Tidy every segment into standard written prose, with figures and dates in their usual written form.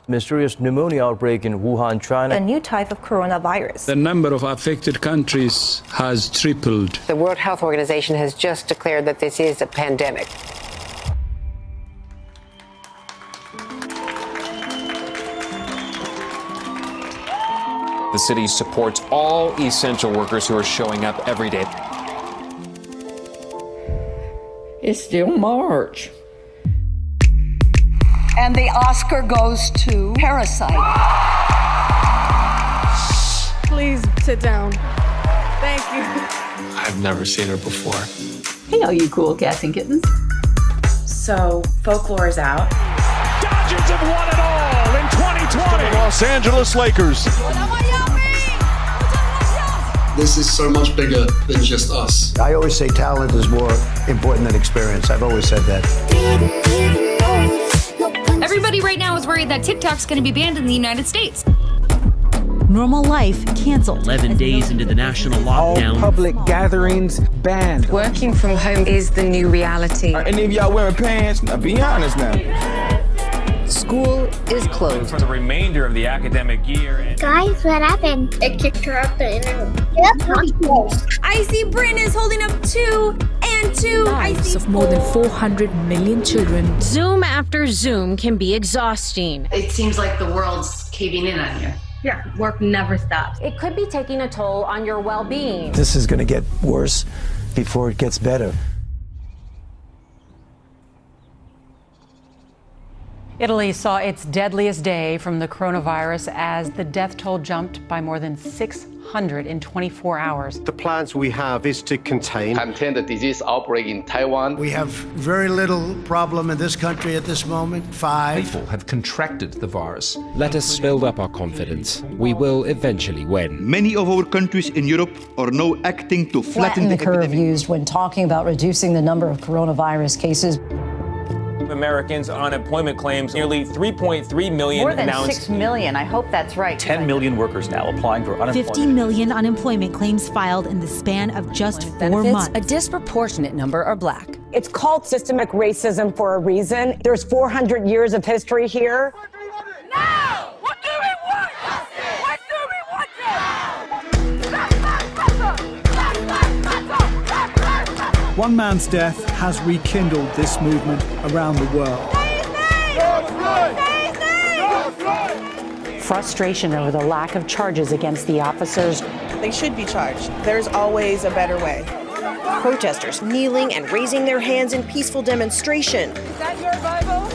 Mysterious pneumonia outbreak in Wuhan, China. A new type of coronavirus. The number of affected countries has tripled. The World Health Organization has just declared that this is a pandemic. The city supports all essential workers who are showing up every day. It's still March. And the Oscar goes to Parasite. Please sit down. Thank you. I've never seen her before. Hey, all you cool cats and kittens. So, Folklore is out. Dodgers have won it all in 2020. The Los Angeles Lakers. This is so much bigger than just us. I always say talent is more important than experience. I've always said that. Everybody right now is worried that TikTok's going to be banned in the United States. Normal life canceled. 11 days into the national lockdown. All public gatherings banned. Working from home is the new reality. Are any of y'all wearing pants? Now be honest now. School is closed. For the remainder of the academic year. Guys, what happened? It kicked her out the internet. I see Bryn is holding up 2 and 2. Lives of more than 400 million children. Zoom after Zoom can be exhausting. It seems like the world's caving in on you. Yeah, work never stops. It could be taking a toll on your well-being. This is going to get worse before it gets better. Italy saw its deadliest day from the coronavirus as the death toll jumped by more than 600 in 24 hours. The plans we have is to contain the disease outbreak in Taiwan. We have very little problem in this country at this moment. 5 people have contracted the virus. Let us build up our confidence. We will eventually win. Many of our countries in Europe are now acting to flatten the curve epidemic. used when talking about reducing the number of coronavirus cases. Americans' unemployment claims, nearly 3.3 million More than announced. 6 million. I hope that's right. 10 million workers now applying for unemployment. 50 million unemployment claims filed in the span of just 4 months. A disproportionate number are black. It's called systemic racism for a reason. There's 400 years of history here. Now! What do we want? What do we want One man's death has rekindled this movement around the world. Frustration over the lack of charges against the officers. They should be charged. There's always a better way. Protesters kneeling and raising their hands in peaceful demonstration. Is that your Bible?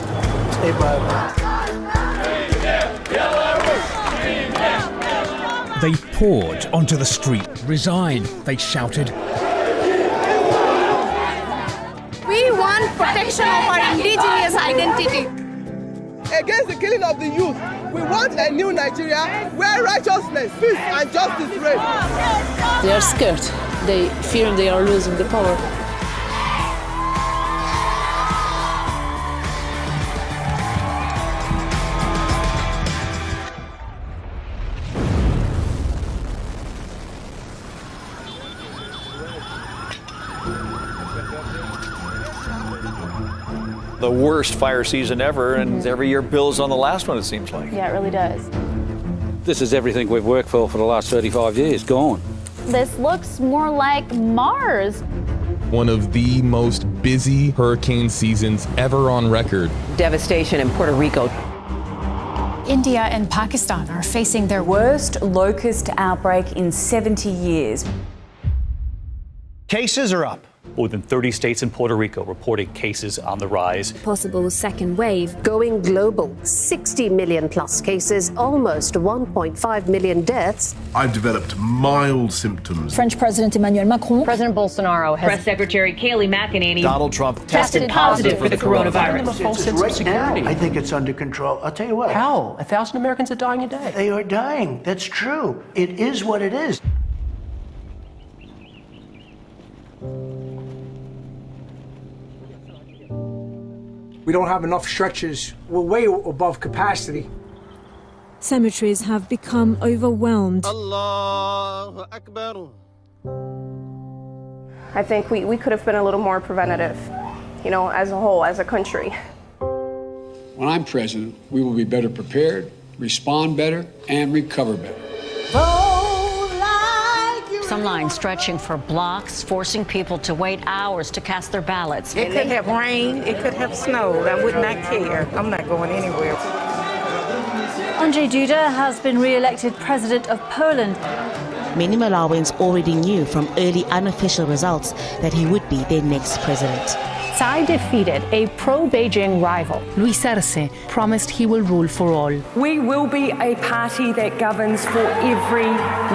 Stay Bible. They poured onto the street. Resign, they shouted. We want protection of our indigenous identity. Against the killing of the youth, we want a new Nigeria where righteousness, peace, and justice reign. They are scared. They fear they are losing the power. The worst fire season ever, and every year builds on the last one, it seems like. Yeah, it really does. This is everything we've worked for the last 35 years, gone. This looks more like Mars. One of the most busy hurricane seasons ever on record. Devastation in Puerto Rico. India and Pakistan are facing their worst locust outbreak in 70 years. Cases are up. More than 30 states and Puerto Rico reporting cases on the rise. Possible second wave. Going global. 60 million plus cases, almost 1.5 million deaths. I've developed mild symptoms. French President Emmanuel Macron. President Bolsonaro has. Press Secretary Kayleigh McEnany. Donald Trump tested positive for the coronavirus. False sense of security. I think it's under control. I'll tell you what. How? 1,000 Americans are dying a day. They are dying. That's true. It is what it is. We don't have enough stretchers. We're way above capacity. Cemeteries have become overwhelmed. Allahu Akbar. I think we could have been a little more preventative, as a whole, as a country. When I'm president, we will be better prepared, respond better, and recover better. Some lines stretching for blocks, forcing people to wait hours to cast their ballots. It could have rained, it could have snowed. I would not care. I'm not going anywhere. Andrzej Duda has been re-elected president of Poland. Many Malawians already knew from early unofficial results that he would be their next president. Tsai defeated a pro-Beijing rival. Luis Arce promised he will rule for all. We will be a party that governs for every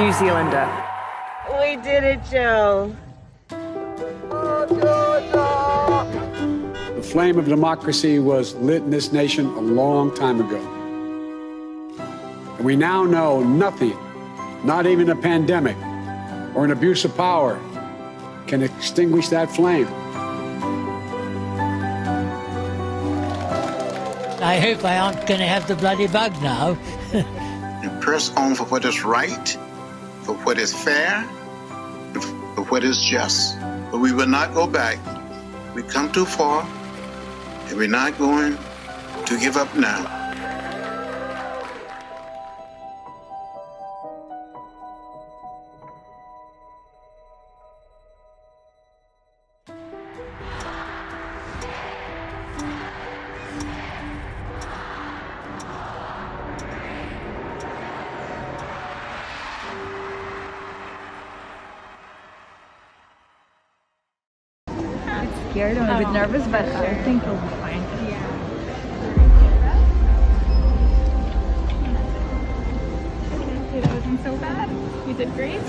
New Zealander. We did it, Joe. The flame of democracy was lit in this nation a long time ago. And we now know nothing, not even a pandemic or an abuse of power, can extinguish that flame. I hope I aren't going to have the bloody bug now. And press on for what is right, for what is fair, for what is just. But we will not go back. We've come too far, and we're not going to give up now. Scared, I'm a bit nervous, but I think we'll be fine. That wasn't so bad. You did great.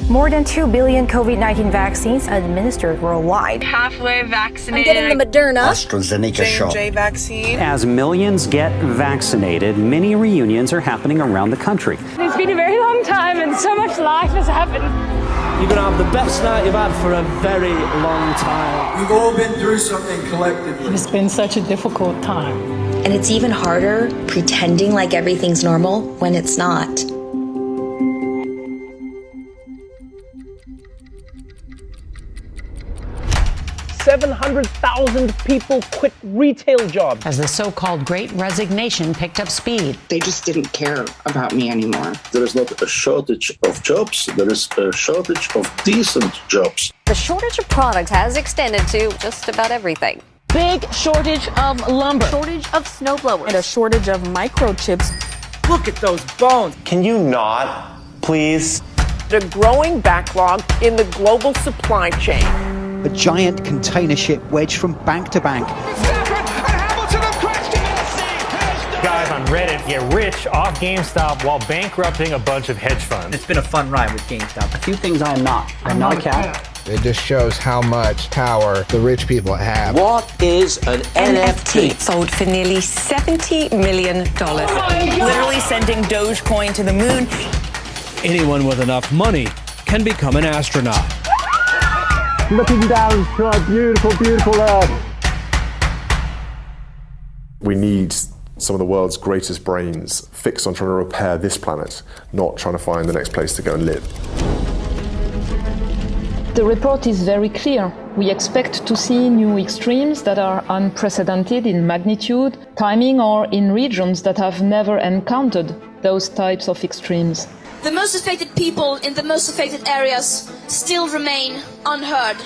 More than 2 billion COVID-19 vaccines administered worldwide. Halfway vaccinated. I'm getting the Moderna AstraZeneca shot. J&J vaccine. As millions get vaccinated, many reunions are happening around the country. It's been a very long time and so much life has happened. You're going to have the best night you've had for a very long time. We've all been through something collectively. It's been such a difficult time. And it's even harder pretending like everything's normal when it's not. $700,000 people quit retail jobs. As the so-called Great Resignation picked up speed. They just didn't care about me anymore. There is not a shortage of jobs, there is a shortage of decent jobs. The shortage of product has extended to just about everything. Big shortage of lumber. Shortage of snowblowers. And a shortage of microchips. Look at those bones. Can you not, please? The growing backlog in the global supply chain. A giant container ship wedged from bank to bank. Guys on Reddit get rich off GameStop while bankrupting a bunch of hedge funds. It's been a fun ride with GameStop. A few things I'm not. I'm not a cat. It just shows how much power the rich people have. What is an NFT? Sold for nearly $70 million. Literally sending Dogecoin to the moon. Anyone with enough money can become an astronaut. Looking down to our beautiful, beautiful Earth. We need some of the world's greatest brains fixed on trying to repair this planet, not trying to find the next place to go and live. The report is very clear. We expect to see new extremes that are unprecedented in magnitude, timing, or in regions that have never encountered those types of extremes. The most affected people in the most affected areas still remain unheard.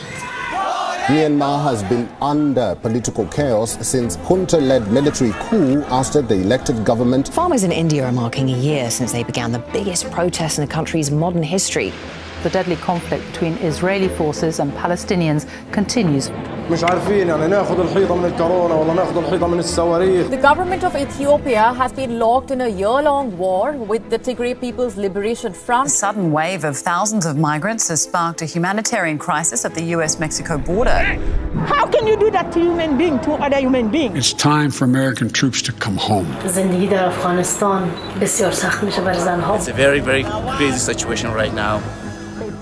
Myanmar has been under political chaos since junta-led military coup ousted the elected government. Farmers in India are marking a year since they began the biggest protest in the country's modern history. The deadly conflict between Israeli forces and Palestinians continues. The government of Ethiopia has been locked in a year-long war with the Tigray People's Liberation Front. A sudden wave of thousands of migrants has sparked a humanitarian crisis at the US-Mexico border. How can you do that to human being, to other human beings? It's time for American troops to come home. It's a very, very crazy situation right now.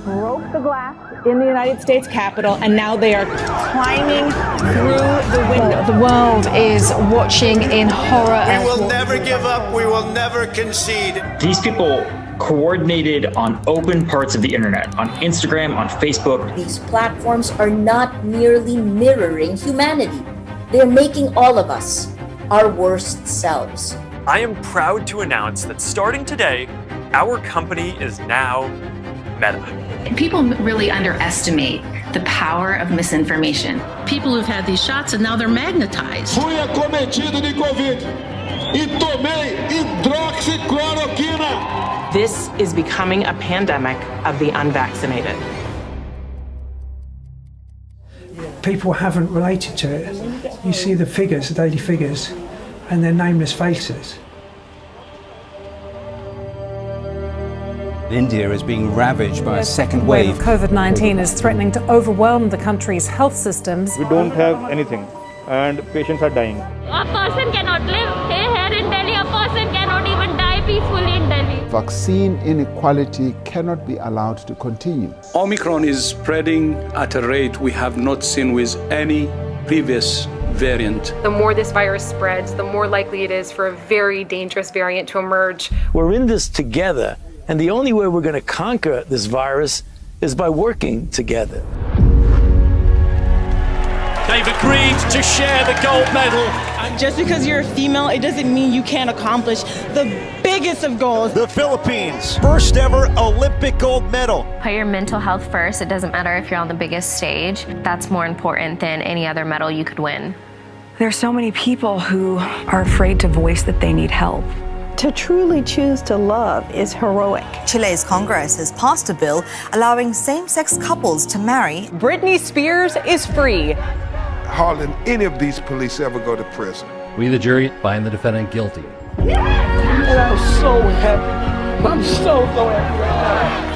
Broke the glass in the United States Capitol, and now they are climbing through the window. The world is watching in horror. We will never give up. We will never concede. These people coordinated on open parts of the internet, on Instagram, on Facebook. These platforms are not merely mirroring humanity. They're making all of us our worst selves. I am proud to announce that starting today, our company is now Meta. People really underestimate the power of misinformation. People who've had these shots and now they're magnetized. Fui acometido de Covid e tomei hidroxicloroquina. This is becoming a pandemic of the unvaccinated. People haven't related to it. You see the figures, the daily figures, and they're nameless faces. India is being ravaged by a second wave. COVID-19 is threatening to overwhelm the country's health systems. We don't have anything, and patients are dying. A person cannot live here in Delhi. A person cannot even die peacefully in Delhi. Vaccine inequality cannot be allowed to continue. Omicron is spreading at a rate we have not seen with any previous variant. The more this virus spreads, the more likely it is for a very dangerous variant to emerge. We're in this together. And the only way we're going to conquer this virus is by working together. They've agreed to share the gold medal. Just because you're a female, it doesn't mean you can't accomplish the biggest of goals. The Philippines, first ever Olympic gold medal. Put your mental health first. It doesn't matter if you're on the biggest stage. That's more important than any other medal you could win. There's so many people who are afraid to voice that they need help. To truly choose to love is heroic. Chile's Congress has passed a bill allowing same-sex couples to marry. Britney Spears is free. Hardly any of these police ever go to prison. We, the jury, find the defendant guilty. And I'm so happy. I'm so happy right now.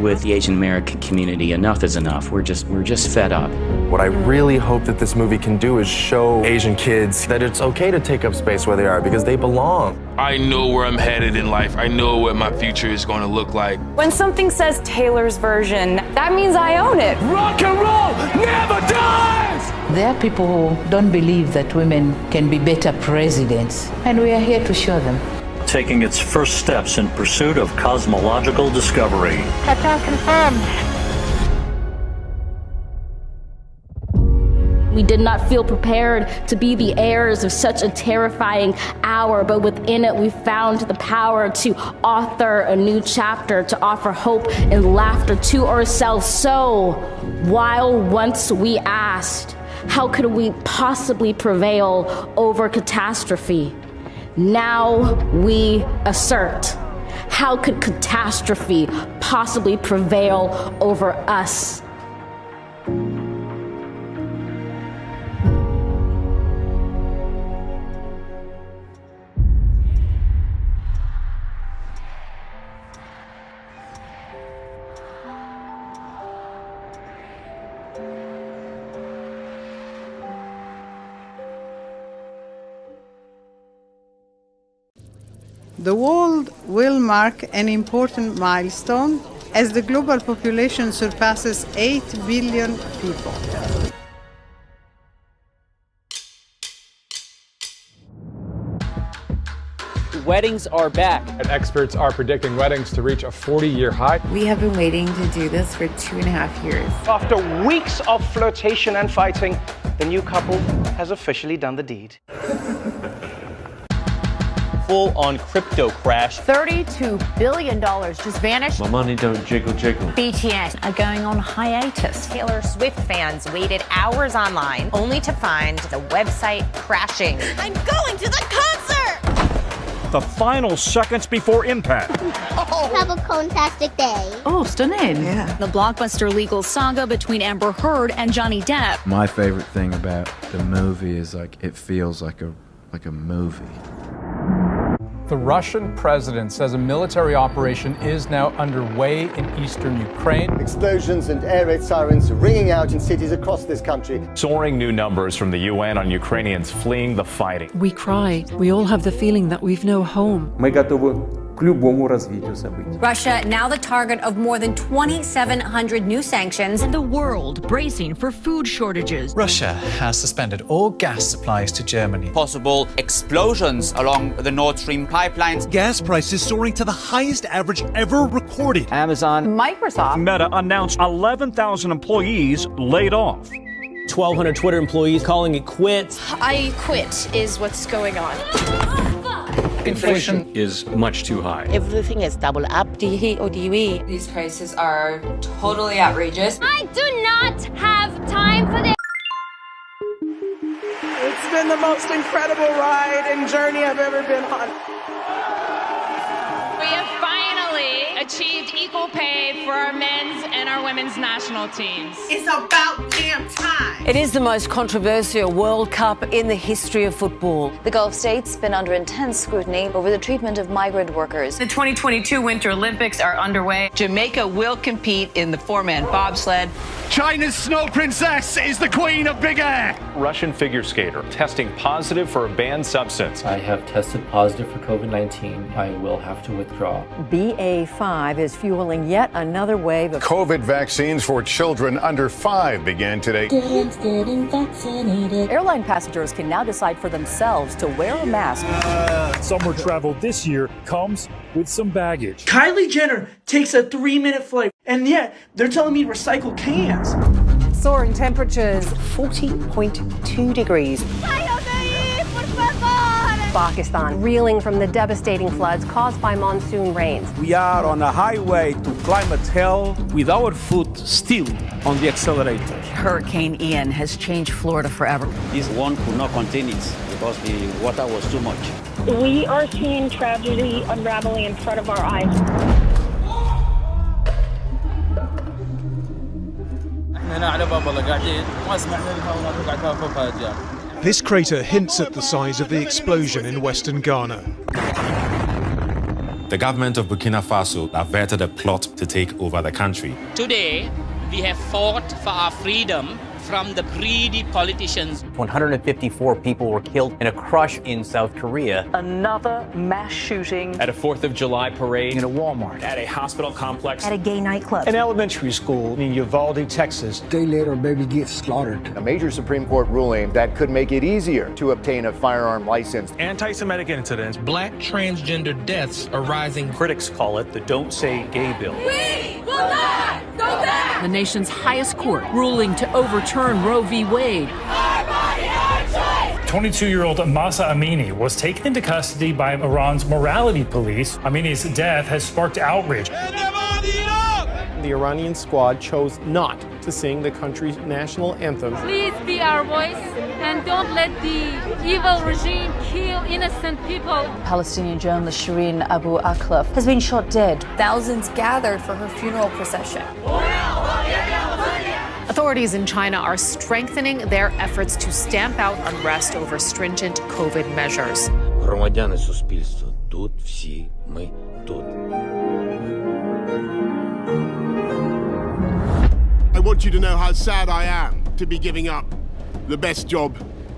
With the Asian American community, enough is enough. We're just fed up. What I really hope that this movie can do is show Asian kids that it's okay to take up space where they are because they belong. I know where I'm headed in life. I know what my future is going to look like. When something says Taylor's version, that means I own it. Rock and roll never dies! There are people who don't believe that women can be better presidents, and we are here to show them. Taking its first steps in pursuit of cosmological discovery. Touchdown confirmed. We did not feel prepared to be the heirs of such a terrifying hour, but within it we found the power to author a new chapter, to offer hope and laughter to ourselves. So, while once we asked, how could we possibly prevail over catastrophe? Now we assert, how could catastrophe possibly prevail over us? The world will mark an important milestone as the global population surpasses 8 billion people. Weddings are back. And experts are predicting weddings to reach a 40-year high. We have been waiting to do this for 2.5 years. After weeks of flirtation and fighting, the new couple has officially done the deed. Full-on crypto crash. $32 billion just vanished. My money don't jiggle. BTS are going on hiatus. Taylor Swift fans waited hours online only to find the website crashing. I'm going to the concert! The final seconds before impact. Have a fantastic day. Oh, stunning. Yeah. The blockbuster legal saga between Amber Heard and Johnny Depp. My favorite thing about the movie is it feels like a movie. The Russian president says a military operation is now underway in eastern Ukraine. Explosions and air raid sirens ringing out in cities across this country. Soaring new numbers from the UN on Ukrainians fleeing the fighting. We cry. We all have the feeling that we've no home. Russia now the target of more than 2,700 new sanctions. And the world bracing for food shortages. Russia has suspended all gas supplies to Germany. Possible explosions along the Nord Stream pipelines. Gas prices soaring to the highest average ever recorded. Amazon, Microsoft, Meta announced 11,000 employees laid off. 1,200 Twitter employees calling it quits. I quit is what's going on. Inflation is much too high. Everything is double up. Do you hate or do you eat? These prices are totally outrageous. I do not have time for this. It's been the most incredible ride and journey I've ever been on. We have finally achieved equal pay for our men's and our women's national teams. It's about damn time. It is the most controversial World Cup in the history of football. The Gulf states been under intense scrutiny over the treatment of migrant workers. The 2022 Winter Olympics are underway. Jamaica will compete in the four-man bobsled. China's snow princess is the queen of big air. Russian figure skater testing positive for a banned substance. I have tested positive for COVID-19. I will have to withdraw. BA5 is fueling yet another wave of COVID vaccines for children under 5 began today. Kids getting vaccinated. Airline passengers can now decide for themselves to wear a mask. Summer travel this year comes with some baggage. Kylie Jenner takes a 3-minute flight, and yet they're telling me to recycle cans. Soaring temperatures, 40.2 degrees. Pakistan reeling from the devastating floods caused by monsoon rains. We are on a highway to climate hell with our foot still on the accelerator. Hurricane Ian has changed Florida forever. This one could not contain it because the water was too much. We are seeing tragedy unraveling in front of our eyes. This crater hints at the size of the explosion in western Ghana. The government of Burkina Faso averted a plot to take over the country. Today, we have fought for our freedom from the greedy politicians. 154 people were killed in a crush in South Korea. Another mass shooting. At a 4th of July parade. In a Walmart. At a hospital complex. At a gay nightclub. An elementary school in Uvalde, Texas. A day later, a baby gets slaughtered. A major Supreme Court ruling that could make it easier to obtain a firearm license. Anti-Semitic incidents. Black transgender deaths are rising. Critics call it the Don't Say Gay bill. We will not go back! The nation's highest court ruling to overturn Roe v. Wade. 22-year-old Mahsa Amini was taken into custody by Iran's morality police. Amini's death has sparked outrage. The Iranian squad chose not to sing the country's national anthem. Please be our voice and don't let the evil regime kill innocent people. Palestinian journalist Shireen Abu Akleh has been shot dead. Thousands gathered for her funeral procession. Authorities in China are strengthening their efforts to stamp out unrest over stringent COVID measures. Громадяни суспільства, тут всі ми тут. I want you to know how sad I am to be giving up the best job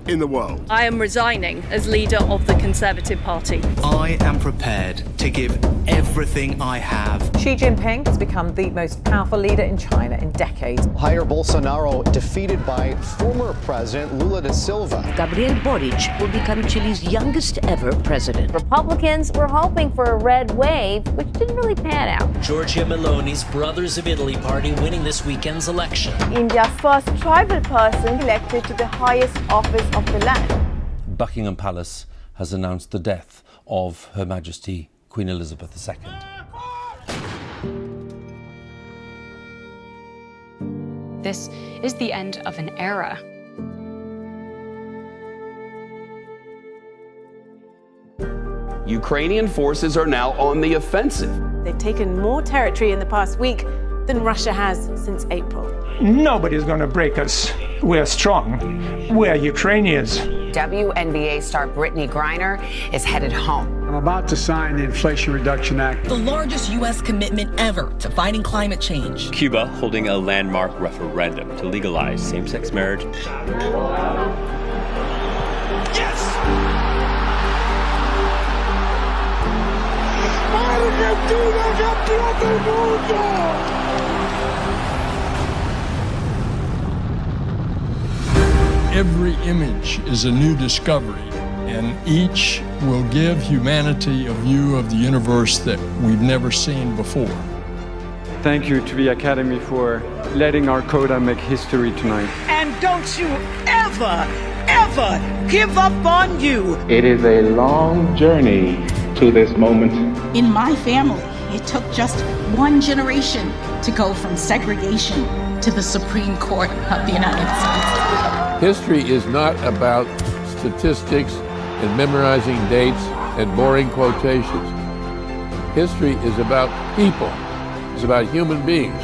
in the world. I am resigning as leader of the Conservative Party. I am prepared to give everything I have. Xi Jinping has become the most powerful leader in China in decades. Jair Bolsonaro defeated by former President Lula da Silva. Gabriel Boric will become Chile's youngest ever president. Republicans were hoping for a red wave, which didn't really pan out. Giorgia Meloni's Brothers of Italy party winning this weekend's election. India's first tribal person elected to the highest office of the land. Buckingham Palace has announced the death of Her Majesty Queen Elizabeth II. This is the end of an era. Ukrainian forces are now on the offensive. They've taken more territory in the past week than Russia has since April. Nobody's going to break us. We're strong. We're Ukrainians. WNBA star Brittany Griner is headed home. I'm about to sign the Inflation Reduction Act. The largest U.S. commitment ever to fighting climate change. Cuba holding a landmark referendum to legalize same-sex marriage. Yes! Every image is a new discovery, and each will give humanity a view of the universe that we've never seen before. Thank you to the Academy for letting our coda make history tonight. And don't you ever give up on you. It is a long journey to this moment. In my family, it took just one generation to go from segregation to the Supreme Court of the United States. History is not about statistics and memorizing dates and boring quotations. History is about people. It's about human beings.